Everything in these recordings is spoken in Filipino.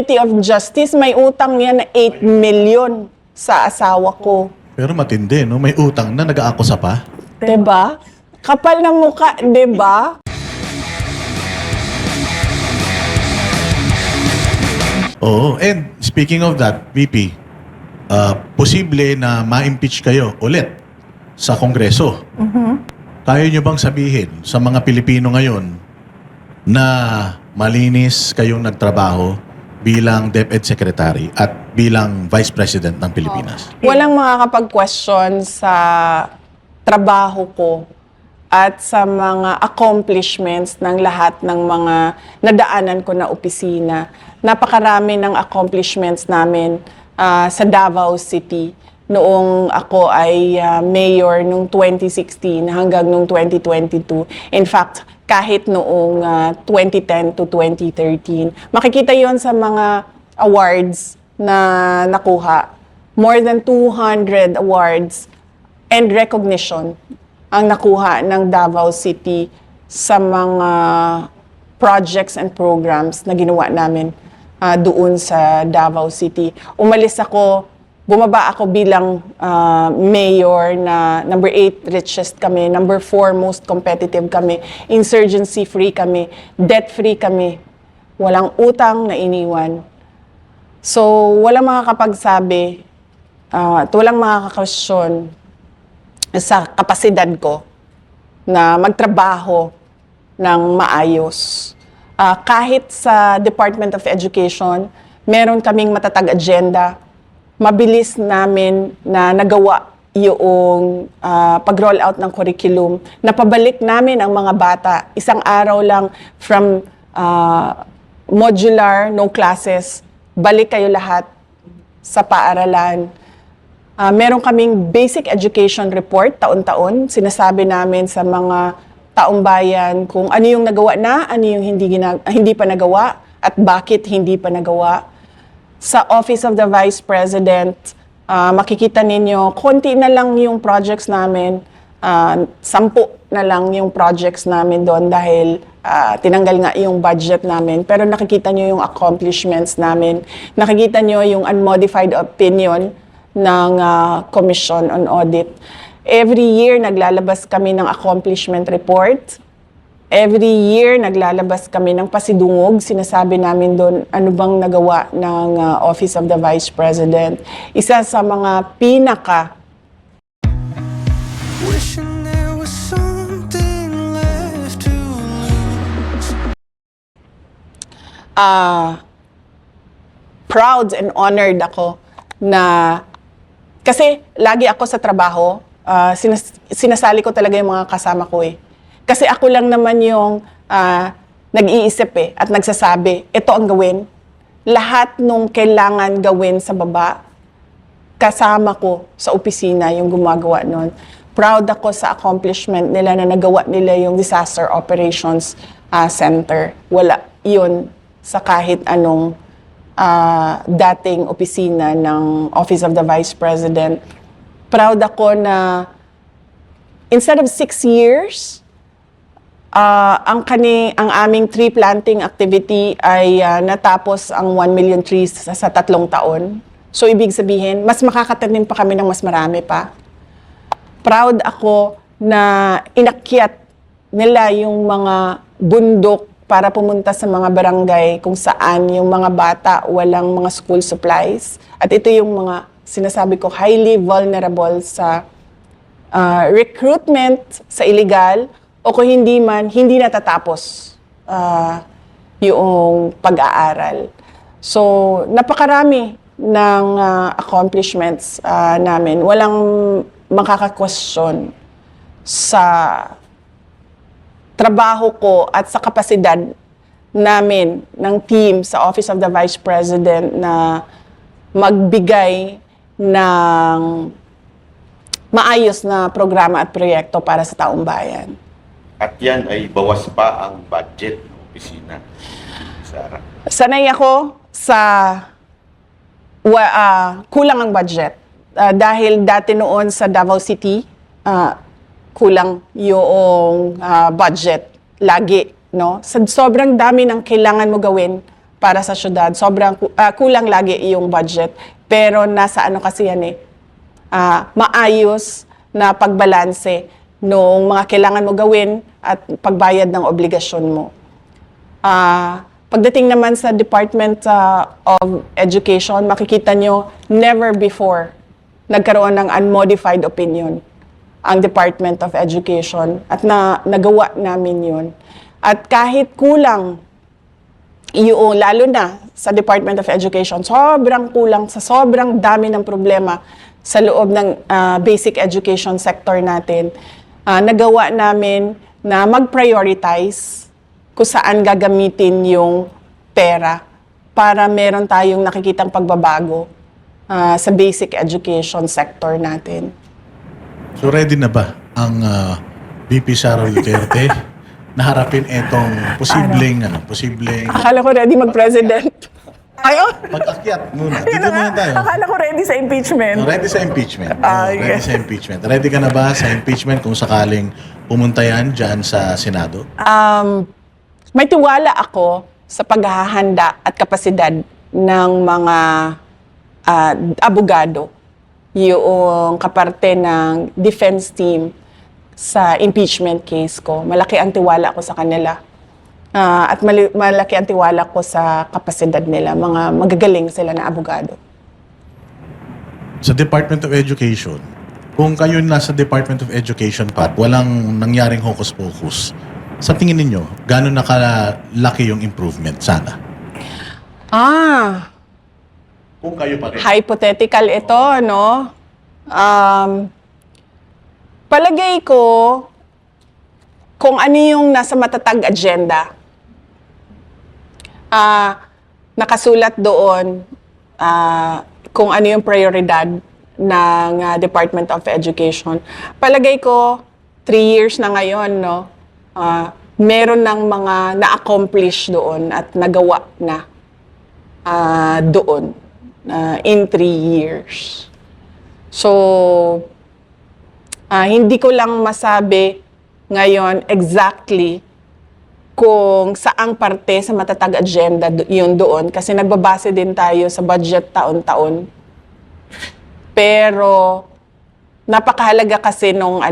Committee of Justice, may utang yan na 8 million sa asawa ko. Pero matindi, no? May utang na, nag-aakusa pa. Diba? Kapal na mukha, diba? Oo. And speaking of that, VP, posible na ma-impeach kayo ulit sa Kongreso. Kaya nyo bang sabihin sa mga Pilipino ngayon na malinis kayong nagtrabaho bilang DepEd Secretary at bilang Vice President ng Pilipinas? Walang makakapag-question sa trabaho ko at sa mga accomplishments ng lahat ng mga nadaanan ko na opisina. Napakarami ng accomplishments namin sa Davao City noong ako ay mayor noong 2016 hanggang noong 2022. In fact, kahit noong 2010 to 2013. Makikita yon sa mga awards na nakuha. More than 200 awards and recognition ang nakuha ng Davao City sa mga projects and programs na ginawa namin doon sa Davao City. Bumaba ako bilang mayor na number 8 richest kami, number 4 most competitive kami, insurgency-free kami, debt-free kami, walang utang na iniwan. So, walang makakapagsabi at walang makakakasyon sa kapasidad ko na magtrabaho ng maayos. Kahit sa Department of Education, meron kaming matatag agenda. Mabilis namin na nagawa yung pag-roll out ng curriculum. Napabalik namin ang mga bata. Isang araw lang from modular, no classes, balik kayo lahat sa paaralan. Meron kaming basic education report taon-taon. Sinasabi namin sa mga taong bayan kung ano yung nagawa na, ano yung hindi pa nagawa, at bakit hindi pa nagawa. Sa Office of the Vice President, makikita ninyo, konti na lang yung projects namin, 10 na lang yung projects namin doon dahil tinanggal nga yung budget namin. Pero nakikita nyo yung accomplishments namin. Nakikita nyo yung unmodified opinion ng Commission on Audit. Every year, naglalabas kami ng accomplishment report. Every year, naglalabas kami ng pasidungog. Sinasabi namin doon ano bang nagawa ng Office of the Vice President. Isa sa mga Wishing there was something left to lose. Proud and honored ako na kasi lagi ako sa trabaho, sinasali ko talaga yung mga kasama ko eh. Kasi ako lang naman yung nag-iisip at nagsasabi, ito ang gawin. Lahat nung kailangan gawin sa baba, kasama ko sa opisina yung gumagawa nun. Proud ako sa accomplishment nila na nagawa nila yung Disaster Operations Center. Wala yun sa kahit anong dating opisina ng Office of the Vice President. Proud ako na instead of 6 years, ang aming tree planting activity ay natapos ang 1 million trees sa 3 taon. So, ibig sabihin, mas makakatanim pa kami ng mas marami pa. Proud ako na inakyat nila yung mga bundok para pumunta sa mga barangay kung saan yung mga bata walang mga school supplies. At ito yung mga sinasabi ko, highly vulnerable sa recruitment sa illegal, o kung hindi man, hindi natatapos yung pag-aaral. So, napakarami ng accomplishments namin. Walang makaka-question sa trabaho ko at sa kapasidad namin ng team sa Office of the Vice President na magbigay ng maayos na programa at proyekto para sa taong bayan. At yan ay bawas pa ang budget ng opisina. Sara. Sanay ako sa kulang ang budget. Dahil dati noon sa Davao City, kulang yung budget lagi. No? Sa sobrang dami ng kailangan mo gawin para sa syudad. Sobrang kulang lagi yung budget. Pero nasa ano kasi yan maayos na pagbalanse nung mga kailangan mo gawin at pagbayad ng obligasyon mo. Pagdating naman sa Department of Education, makikita nyo, never before nagkaroon ng unmodified opinion ang Department of Education at nagawa namin yun. At kahit kulang yung, lalo na sa Department of Education, sobrang kulang sa sobrang dami ng problema sa loob ng basic education sector natin, nagawa namin na mag-prioritize kung saan gagamitin yung pera para meron tayong nakikitang pagbabago sa basic education sector natin. So ready na ba ang VP Sara Duterte na harapin itong posibleng Akala ko ready mag-president. Ayo. pag-akyat muna. Dito muna tayo. Akala ko ready sa impeachment. Ready sa impeachment. Okay. Ready sa impeachment. Ready ka na ba sa impeachment kung sakaling pumunta yan dyan sa Senado? May tiwala ako sa paghahanda at kapasidad ng mga abogado, yung kaparte ng defense team sa impeachment case ko. Malaki ang tiwala ko sa kanila. At malaki ang tiwala ko sa kapasidad nila. Mga magagaling sila na abogado. Sa Department of Education, kung kayo nasa Department of Education pa, walang nangyaring hocus-pocus, sa tingin ninyo, gano'n nakalaki yung improvement sana? Kung kayo pa rin. Hypothetical ito, no? Palagay ko, kung ano yung nasa matatag agenda, nakasulat doon kung ano yung prioridad ng Department of Education. Palagay ko, 3 years na ngayon, no? Meron ng mga na-accomplish doon at nagawa na doon in 3 years. So, hindi ko lang masabi ngayon exactly kung saang parte sa matatag agenda yun doon kasi nagbabase din tayo sa budget taon-taon. Pero napakahalaga kasi nung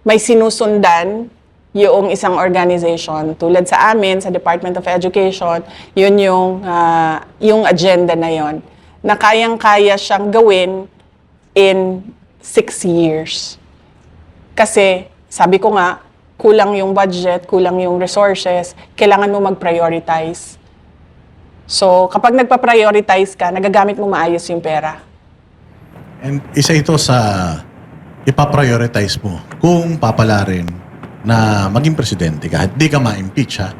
may sinusundan yung isang organization tulad sa amin sa Department of Education, yun yung agenda na yon na kayang-kaya siyang gawin in 6 years. Kasi sabi ko nga, kulang yung budget, kulang yung resources, kailangan mo mag-prioritize. So, kapag nagpa-prioritize ka, nagagamit mo maayos yung pera. And isa ito sa ipaprioritize mo kung papalarin na maging presidente ka, di ka ma-impeach ha.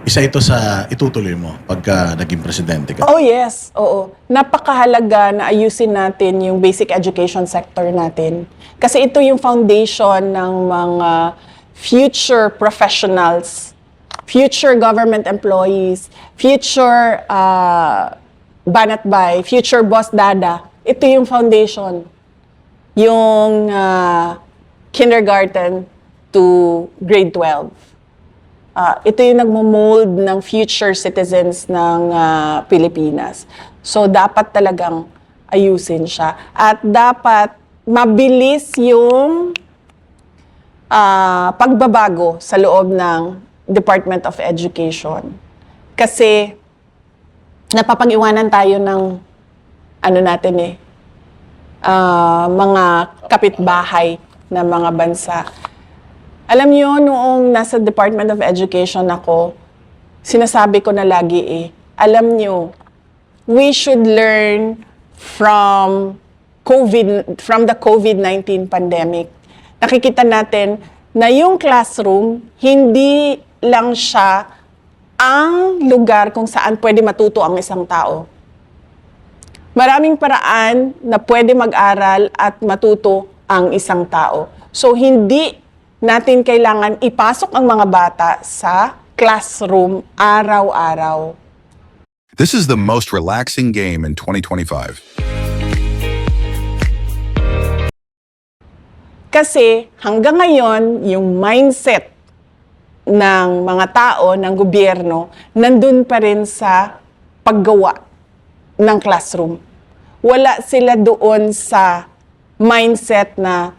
Isa ito sa itutuloy mo pagka naging presidente ka. Oh yes, oo. Napakahalaga na ayusin natin yung basic education sector natin. Kasi ito yung foundation ng mga future professionals, future government employees, future banatbay, future boss dada. Ito yung foundation. Yung kindergarten to grade 12. Ito yung nagmo-mold ng future citizens ng Pilipinas. So, dapat talagang ayusin siya. At dapat mabilis yung pagbabago sa loob ng Department of Education. Kasi napapag-iwanan tayo ng mga kapitbahay na mga bansa. Alam niyo, noong nasa Department of Education ako, sinasabi ko na lagi alam niyo, we should learn from the COVID-19 pandemic. Nakikita natin na yung classroom, hindi lang siya ang lugar kung saan pwede matuto ang isang tao. Maraming paraan na pwede mag-aral at matuto ang isang tao. So, hindi natin kailangan ipasok ang mga bata sa classroom araw-araw. This is the most relaxing game in 2025. Kasi hanggang ngayon, yung mindset ng mga tao, ng gobyerno, nandun pa rin sa paggawa ng classroom. Wala sila doon sa mindset na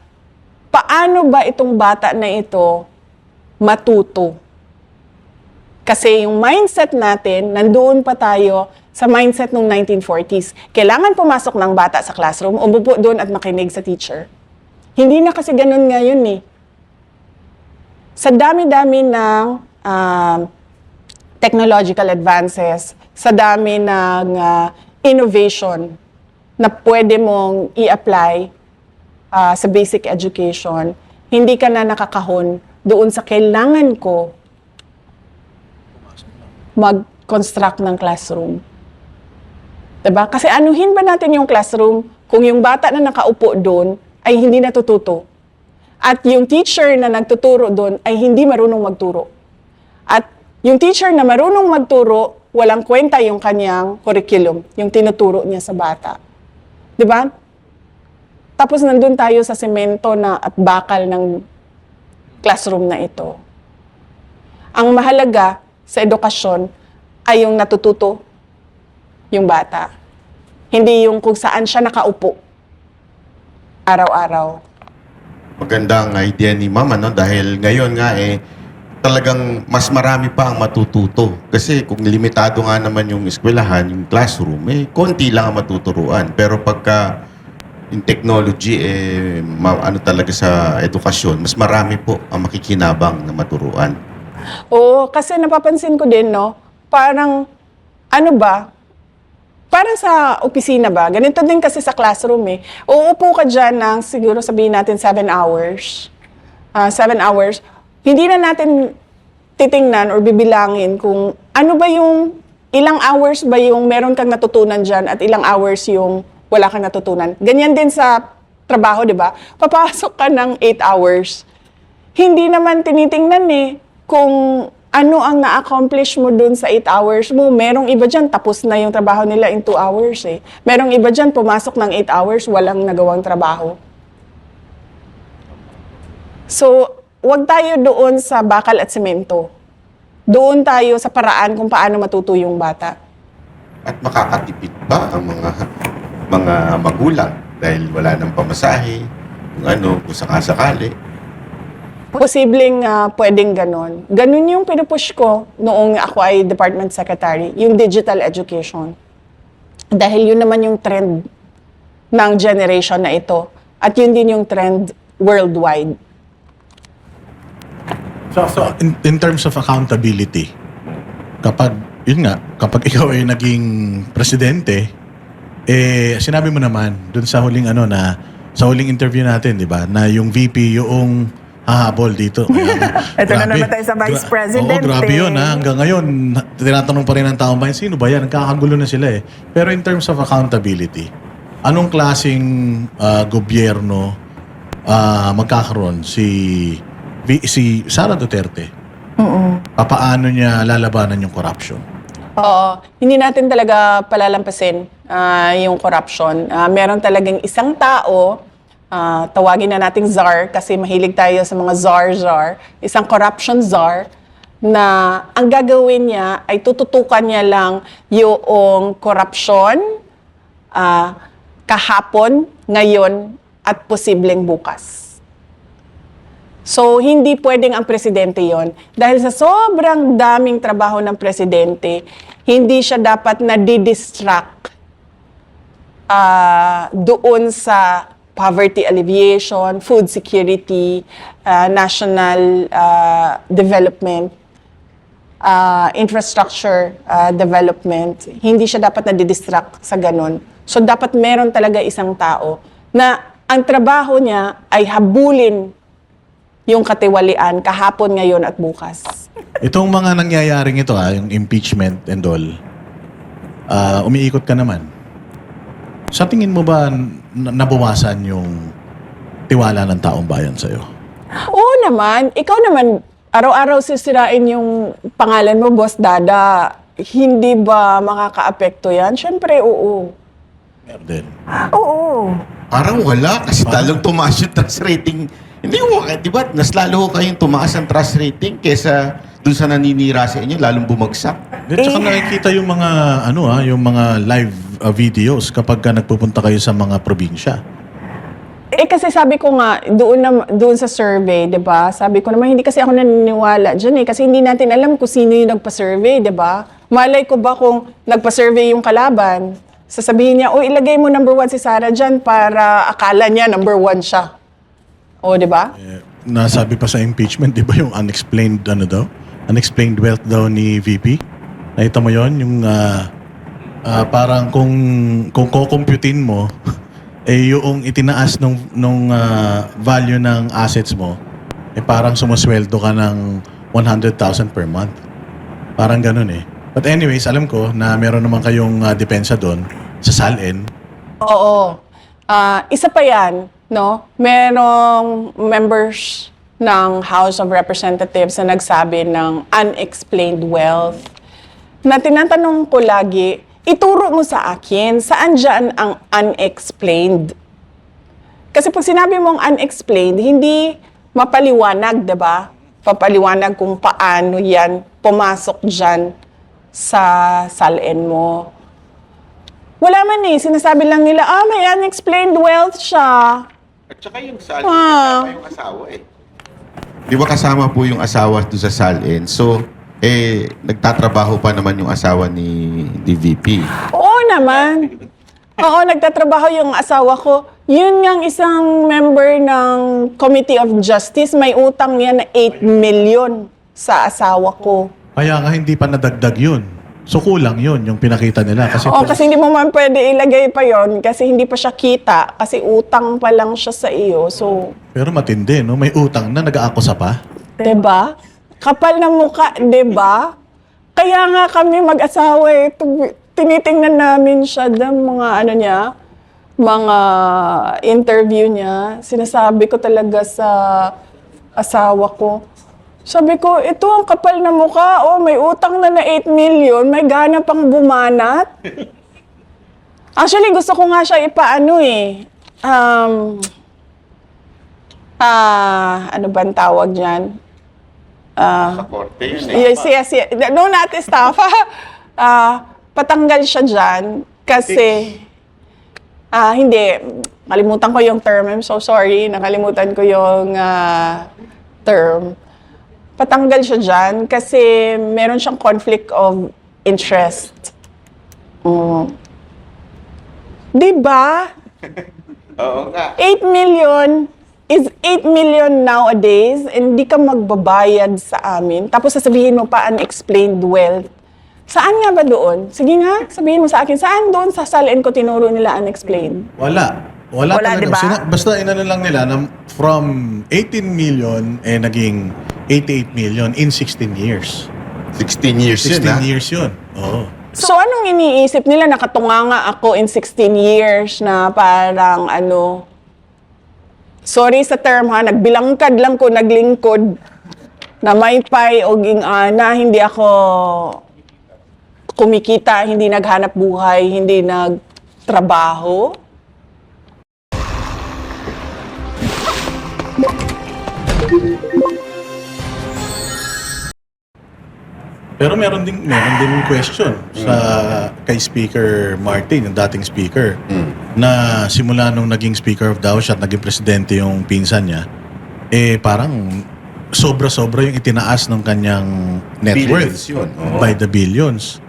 paano ba itong bata na ito matuto. Kasi yung mindset natin, nandoon pa tayo sa mindset ng 1940s. Kailangan pumasok ng bata sa classroom, umupo doon at makinig sa teacher. Hindi na kasi ganun ngayon eh. Sa dami-dami ng technological advances, sa dami ng innovation na pwede mong i-apply sa basic education, hindi ka na nakakahon doon sa kailangan ko mag-construct ng classroom. Diba? Kasi anuhin ba natin yung classroom kung yung bata na nakaupo doon ay hindi natututo? At yung teacher na nagtuturo doon ay hindi marunong magturo. At yung teacher na marunong magturo, walang kwenta yung kanyang curriculum, yung tinuturo niya sa bata. Diba? Tapos nandun tayo sa semento na at bakal ng classroom na ito. Ang mahalaga sa edukasyon ay yung natututo yung bata. Hindi yung kung saan siya nakaupo araw-araw. Magandang idea ni Mama, no? Dahil ngayon nga talagang mas marami pa ang matututo. Kasi kung limitado nga naman yung eskwelahan, yung classroom, konti lang ang matuturuan. Pero pagka yung technology, ano talaga sa edukasyon, mas marami po ang makikinabang na maturuan. Oo, kasi napapansin ko din, no? Parang, ano ba? Parang sa opisina ba? Ganito din kasi sa classroom eh. Uupo ka dyan ng siguro sabihin natin 7 hours. 7 hours. Hindi na natin titingnan or bibilangin kung ano ba yung, ilang hours ba yung meron kang natutunan dyan at ilang hours yung wala kang natutunan. Ganyan din sa trabaho, di ba? Papasok ka ng 8 hours. Hindi naman tinitingnan eh kung ano ang na-accomplish mo dun sa 8 hours mo. Merong iba dyan, tapos na yung trabaho nila in 2 hours eh. Merong iba dyan, pumasok ng 8 hours, walang nagawang trabaho. So, wag tayo doon sa bakal at semento. Doon tayo sa paraan kung paano matuto yung bata. At makakatipid ba ang mga magulang dahil wala nang pamasahe, kung sakasakali. Posibleng pwedeng ganon. Ganon yung pinupush ko noong ako ay department secretary, yung digital education. Dahil yun naman yung trend ng generation na ito. At yun din yung trend worldwide. So in terms of accountability, kapag ikaw ay naging presidente, sinabi mo naman dun sa huling sa huling interview natin, di ba, na yung VP yung hahabol dito. Ito na naman tayo sa Vice President. Oo, grabe yun ha. Hanggang ngayon, tinatanong pa rin ng taong bayan, sino ba yan? Nagkakagulo na sila eh. Pero in terms of accountability, anong klaseng gobyerno magkakaroon si Sara Duterte? Paano niya lalabanan yung corruption? Oo, hindi natin talaga palalampasin yung corruption. Meron talagang isang tao, tawagin na nating czar kasi mahilig tayo sa mga czar, isang corruption czar na ang gagawin niya ay tututukan niya lang yung corruption kahapon, ngayon, at posibleng bukas. So, hindi pwedeng ang presidente yon. Dahil sa sobrang daming trabaho ng presidente, hindi siya dapat na-distract doon sa poverty alleviation, food security, national development, infrastructure development. Hindi siya dapat na-distract sa ganun. So, dapat meron talaga isang tao na ang trabaho niya ay habulin yung katiwalian kahapon, ngayon at bukas. Itong mga nangyayaring ito, yung impeachment and all, umiikot ka naman. Sa tingin mo ba nabawasan yung tiwala ng taong bayan sa'yo? Oo naman. Ikaw naman, araw-araw sisirain yung pangalan mo, Boss Dada. Hindi ba makaka-apekto yan? Siyempre, oo. Meron din. Oo. Parang wala kasi talong tumaas yung tax rating Hindi mo, di ba? Mas lalo ko kayong tumaas ang trust rating kesa dun sa naninira sa inyo, lalong bumagsak. At saka nakikita yung mga, yung mga live videos kapag ka nagpupunta kayo sa mga probinsya. Kasi sabi ko nga, doon sa survey, di ba? Sabi ko naman, hindi kasi ako naniniwala dyan kasi hindi natin alam kung sino yung nagpa-survey, di ba? Malay ko ba kung nagpa-survey yung kalaban, sasabihin niya, ilagay mo number 1 si Sarah dyan para akala niya number 1 siya. O, di ba? Nasabi pa sa impeachment, di ba yung unexplained, unexplained wealth daw ni VP? Nakita mo yon yung parang kung kukumputin mo, yung itinaas nung value ng assets mo, parang sumusweldo ka ng 100,000 per month. Parang ganun eh. But anyways, alam ko na meron naman kayong depensa doon sa SALN. Oo. Isa pa yan, no? Merong members ng House of Representatives na nagsabi ng unexplained wealth. Na tinatanong ko lagi, ituro mo sa akin, saan dyan ang unexplained? Kasi pag sinabi mong unexplained, hindi mapaliwanag, di ba? Papaliwanag kung paano yan pumasok dyan sa SALN mo. Wala man sinasabi lang nila, may unexplained wealth siya. At saka yung SALN, kasama yung asawa eh. Di ba kasama po yung asawa doon sa SALN? So, nagtatrabaho pa naman yung asawa ni VP. Oo naman. Oo, nagtatrabaho yung asawa ko. Yun ngang isang member ng Committee of Justice, may utang yan na 8 million sa asawa ko. Kaya nga hindi pa nadagdag yun. So kulang yun, yung pinakita nila. Kasi, Kasi hindi mo man pwede ilagay pa yon kasi hindi pa siya kita, kasi utang pa lang siya sa iyo. So, pero matindi, no? May utang na, nag-aakusa pa. 'di ba? Kapal na mukha, 'di ba? Kaya nga kami mag-asawa tinitingnan namin siya ng mga mga interview niya. Sinasabi ko talaga sa asawa ko. Sabi ko, ito ang kapal na mukha. May utang na 8 million. May gana pang bumanat. Actually, gusto ko nga siya ipaano ano ba ang tawag dyan? Sa korte yun eh. Yes. No, not estafa. Patanggal siya dyan. Kasi, hindi. Nakalimutan ko yung term. I'm so sorry. Nakalimutan ko yung term. Patanggal siya dyan kasi meron siyang conflict of interest. Diba? Oo nga. 8 million is 8 million nowadays and di ka magbabayad sa amin. Tapos sasabihin mo pa unexplained wealth. Saan nga ba doon? Sige nga, sabihin mo sa akin, saan doon sa SALN ko tinuro nila unexplained? Wala talaga. Diba? Basta inano lang nila na from 18 million naging 88 million in 16 years. 16 years 16 yun, ha? years yun. Oo. So anong iniisip nila? Nakatunganga ako in 16 years na parang sorry sa term nagbilangkad lang ko, naglingkod na may pay o ging-ana, hindi ako kumikita, hindi naghanap buhay, hindi nagtrabaho. Pero meron din question sa kay Speaker Martin, yung dating speaker, na simula nung naging Speaker of the House at naging presidente yung pinsan niya, parang sobra-sobra yung itinaas ng kanyang net Billions worth yun, oo. by the billions.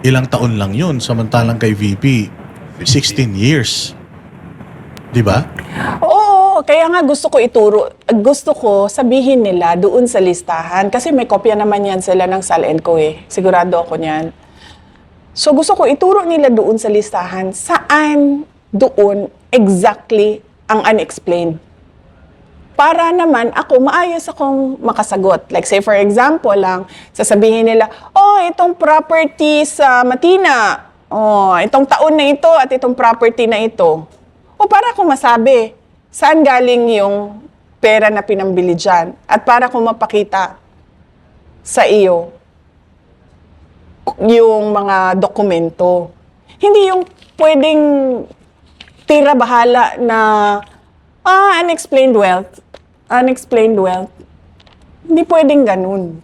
Ilang taon lang yun, samantalang kay VP, 16 years. Di ba? Oo, kaya nga gusto ko sabihin nila doon sa listahan. Kasi may kopya naman yan sila ng SALN ko Sigurado ako niyan. So gusto ko ituro nila doon sa listahan saan doon exactly ang unexplained. Para naman ako, maayos akong makasagot. Like say for example lang, sasabihin nila, itong property sa Matina, itong taon na ito at itong property na ito. Para akong masabi, saan galing yung pera na pinambili dyan? At para akong mapakita sa iyo yung mga dokumento. Hindi yung pwedeng tira-bahala na, unexplained wealth. unexplained wealth. Hindi pwedeng ganun.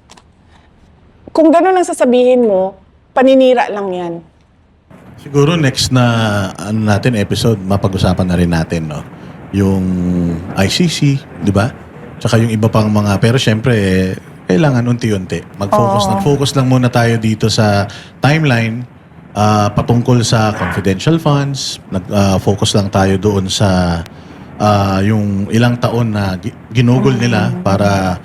Kung ganun ang sasabihin mo, paninira lang yan. Siguro next na episode, mapag-usapan na rin natin, no? Yung ICC, di ba? Tsaka yung iba pang mga, pero syempre, kailangan unti-unti. Nag-focus lang muna tayo dito sa timeline patungkol sa confidential funds. Nag-focus lang tayo doon sa yung ilang taon na ginugol nila para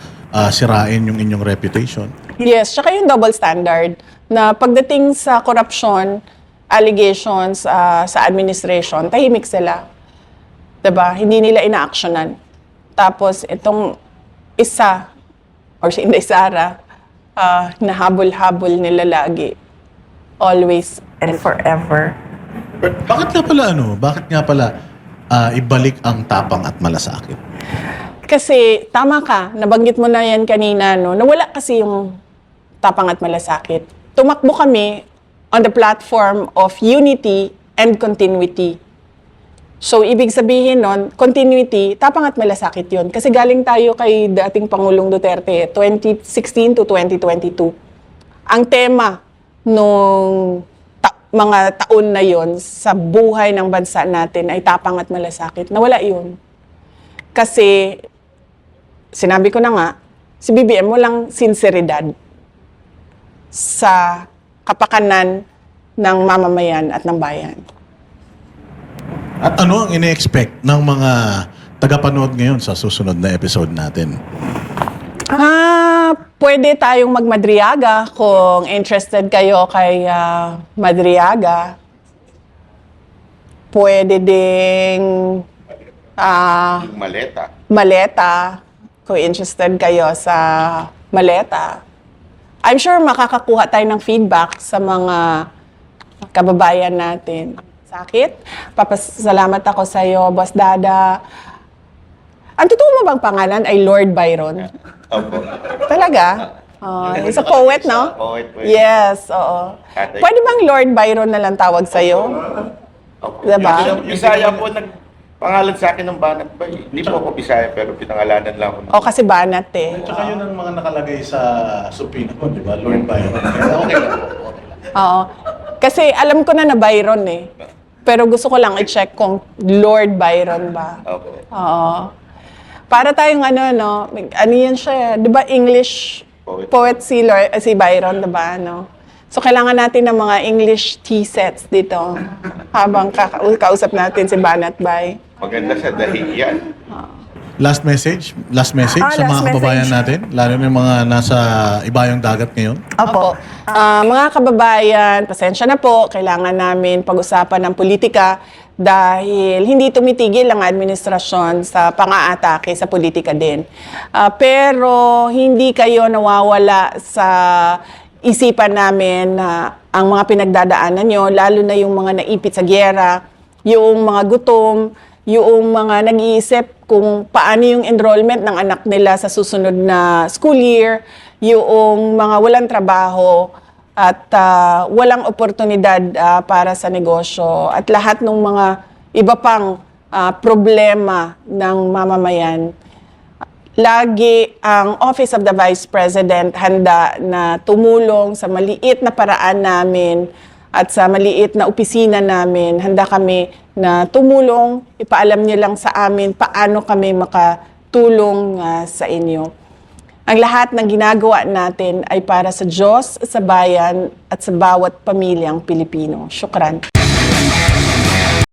sirain yung inyong reputation. Yes, tsaka yung double standard na pagdating sa corruption, allegations sa administration, tahimik sila. Diba? Hindi nila ina-actionan. Tapos itong isa, or si Inday Sara, nahabol-habol nila lagi. Always. And forever. Bakit nga pala ibalik ang tapang at malasakit? Kasi tama ka, nabanggit mo na yan kanina, no? Nawala kasi yung tapang at malasakit. Tumakbo kami on the platform of unity and continuity. So, ibig sabihin nun, continuity, tapang at malasakit yun. Kasi galing tayo kay dating Pangulong Duterte, 2016 to 2022. Ang tema nung mga taon na yon sa buhay ng bansa natin ay tapang at malasakit. Nawala yun. Kasi, sinabi ko na nga, si BBM walang sinseridad sa kapakanan ng mamamayan at ng bayan. At ano ang ine-expect ng mga tagapanood ngayon sa susunod na episode natin? Pwede tayong magmadriaga kung interested kayo kay Madriaga. Pwede ding Yung maleta. Maleta, kung interested kayo sa Maleta. I'm sure makakakuha tayo ng feedback sa mga kababayan natin. Sakit? Papasalamat ako sa iyo, Boss Dada. Ang totoo mo bang pangalan ay Lord Byron? Opo. Talaga? Oh, he's a poet, no? Poet. Yes, oo. Pwede bang Lord Byron na lang tawag sa'yo? Opo. Diba? Yung Bisaya po nagpangalan sa akin ng Banat ba? Hindi po ako Bisaya pero pinangalanan lang ako. O, kasi banat eh. Tsaka yun ang mga nakalagay sa supina ko, di ba? Lord Byron. Kaya okay lang po. Oo. Kasi alam ko na Byron eh. Pero gusto ko lang i-check kung Lord Byron ba. Opo. Oo. Para tayong ano yan siya, di ba English poet si Byron, di ba? No? So kailangan natin ng mga English tea sets dito habang kausap natin si Banat Bay. Maganda sa dahiyan. Last message sa last mga kababayan message. natin, lalo na yung mga nasa ibayong dagat ngayon. Opo. Mga kababayan, pasensya na po, kailangan namin pag-usapan ng politika dahil hindi tumitigil ang administrasyon sa pang-aatake sa politika din. Pero hindi kayo nawawala sa isipan namin na ang mga pinagdadaanan nyo, lalo na yung mga naipit sa gyera, yung mga gutom, yung mga nag-iisip kung paano yung enrollment ng anak nila sa susunod na school year, yung mga walang trabaho at walang oportunidad para sa negosyo at lahat ng mga iba pang problema ng mamamayan. Lagi ang Office of the Vice President handa na tumulong sa maliit na paraan namin at sa maliit na opisina namin. Handa kami na tumulong, ipaalam niyo lang sa amin paano kami makatulong sa inyo. Ang lahat ng ginagawa natin ay para sa Diyos, sa bayan at sa bawat pamilyang Pilipino. Syukran.